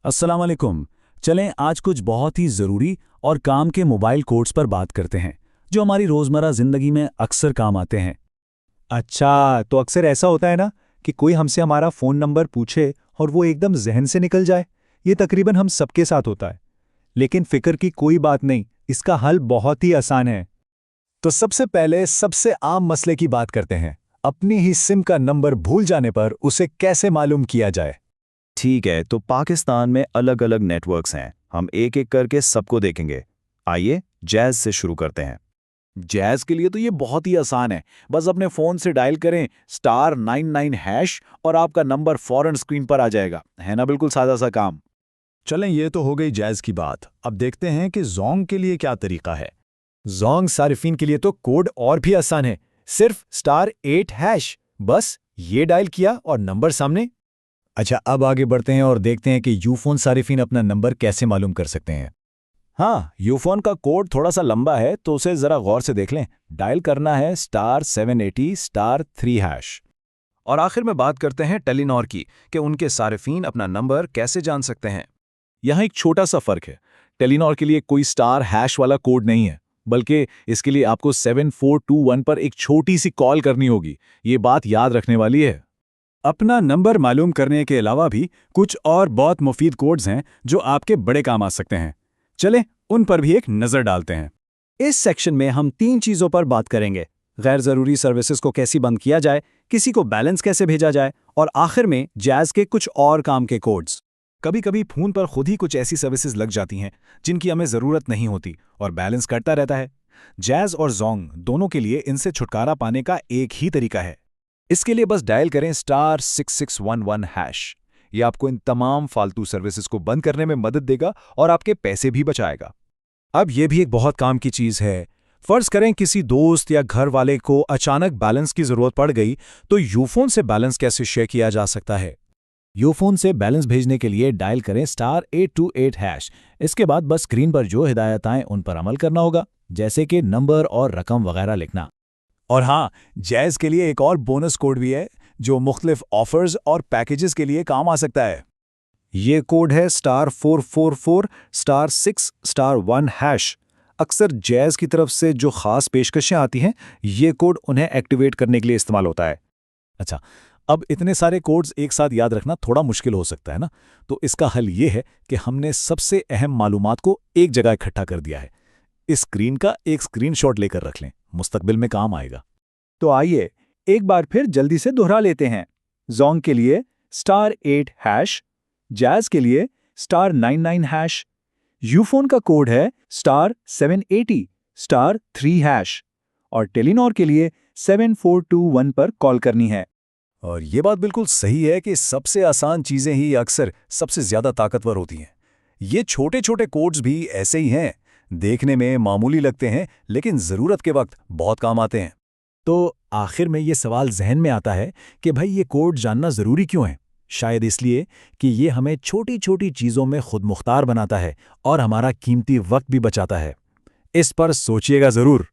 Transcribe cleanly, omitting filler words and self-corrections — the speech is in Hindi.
अस्सलाम वालेकुम। चलें आज कुछ बहुत ही ज़रूरी और काम के मोबाइल कोड्स पर बात करते हैं जो हमारी रोज़मर्रा ज़िंदगी में अक्सर काम आते हैं। अच्छा, तो अक्सर ऐसा होता है ना कि कोई हमसे हमारा फ़ोन नंबर पूछे और वो एकदम ज़हन से निकल जाए। ये तकरीबन हम सबके साथ होता है। लेकिन फ़िक्र की कोई बात नहीं, इसका हल बहुत ही आसान है। तो सबसे पहले सबसे आम मसले की बात करते हैं। अपनी ही सिम का नंबर भूल जाने पर उसे कैसे मालूम किया जाए? ठीक है, तो पाकिस्तान में अलग अलग नेटवर्क्स हैं। हम एक एक करके सबको देखेंगे। आइए जैज़ से शुरू करते हैं। जैज़ के लिए तो ये बहुत ही आसान है। बस अपने फ़ोन से डायल करें *99# और आपका नंबर फ़ौरन स्क्रीन पर आ जाएगा। है ना, बिल्कुल सादा सा काम। चलें, ये तो हो गई जैज़ की बात। अब देखते हैं कि ज़ोंग के लिए क्या तरीका है। ज़ोंग सारिफिन के लिए तो कोड और भी आसान है। सिर्फ *8#। बस ये डायल किया और नंबर सामने। अच्छा, अब आगे बढ़ते हैं और देखते हैं कि यूफ़ोन सारिफिन अपना नंबर कैसे मालूम कर सकते हैं। हाँ, यूफोन का कोड थोड़ा सा लंबा है तो उसे ज़रा गौर से देख लें। डायल करना है *780*3#। और आखिर में बात करते हैं टेलीनॉर की कि उनके सारिफीन अपना नंबर कैसे जान सकते हैं। यहाँ एक छोटा सा फ़र्क है। टेलीनॉर के लिए कोई *# वाला कोड नहीं है, बल्कि इसके लिए आपको 7421 पर एक छोटी सी कॉल करनी होगी। ये बात याद रखने वाली है। अपना नंबर मालूम करने के अलावा भी कुछ और बहुत मुफीद कोड्स हैं जो आपके बड़े काम आ सकते हैं। चलें, उन पर भी एक नज़र डालते हैं। इस सेक्शन में हम 3 चीज़ों पर बात करेंगे। गैर ज़रूरी सर्विसेज को कैसे बंद किया जाए, किसी को बैलेंस कैसे भेजा जाए और आखिर में जैज़ के कुछ और काम के कोड्स। कभी कभी फ़ोन पर खुद ही कुछ ऐसी सर्विसेज लग जाती हैं जिनकी हमें ज़रूरत नहीं होती और बैलेंस कटता रहता है। जैज़ और ज़ोंग दोनों के लिए इनसे छुटकारा पाने का एक ही तरीका है। इसके लिए बस डायल करें *6611#। ये आपको इन तमाम फालतू सर्विसेज को बंद करने में मदद देगा और आपके पैसे भी बचाएगा। अब ये भी एक बहुत काम की चीज़ है। फ़र्ज़ करें किसी दोस्त या घर वाले को अचानक बैलेंस की ज़रूरत पड़ गई, तो यूफ़ोन से बैलेंस कैसे शेयर किया जा सकता है? यूफ़ोन से बैलेंस भेजने के लिए डायल करें *828#। इसके बाद बस स्क्रीन पर जो हिदायत आएँ उन पर अमल करना होगा, जैसे कि नंबर और रकम वगैरह लिखना। और हाँ, जैज़ के लिए एक और बोनस कोड भी है जो मुख्तलिफ ऑफ़र्स और पैकेजेस के लिए काम आ सकता है। ये कोड है *444*6*1#। अक्सर जैज़ की तरफ से जो ख़ास पेशकशें आती हैं, ये कोड उन्हें एक्टिवेट करने के लिए इस्तेमाल होता है। अच्छा, अब इतने सारे कोड्स एक साथ याद रखना थोड़ा मुश्किल हो सकता है ना। तो इसका हल ये है कि हमने सबसे अहम मालूमात को एक जगह इकट्ठा कर दिया है। इस स्क्रीन का एक स्क्रीनशॉट लेकर रख लें, मुस्तकबिल में काम आएगा। तो आइए एक बार फिर जल्दी से दोहरा लेते हैं। ज़ोंग के लिए *8#, जैज़ के लिए *99#, यूफ़ोन का कोड है *780*3# और टेलीनॉर के लिए 7421 पर कॉल करनी है। और ये बात बिल्कुल सही है कि सबसे आसान चीज़ें ही अक्सर सबसे ज़्यादा ताकतवर होती हैं। ये छोटे छोटे कोड्स भी ऐसे ही हैं, देखने में मामूली लगते हैं लेकिन ज़रूरत के वक्त बहुत काम आते हैं। तो आखिर में ये सवाल जहन में आता है कि भाई ये कोड जानना ज़रूरी क्यों है? शायद इसलिए कि ये हमें छोटी छोटी चीज़ों में खुद मुख्तार बनाता है और हमारा कीमती वक्त भी बचाता है। इस पर सोचिएगा ज़रूर।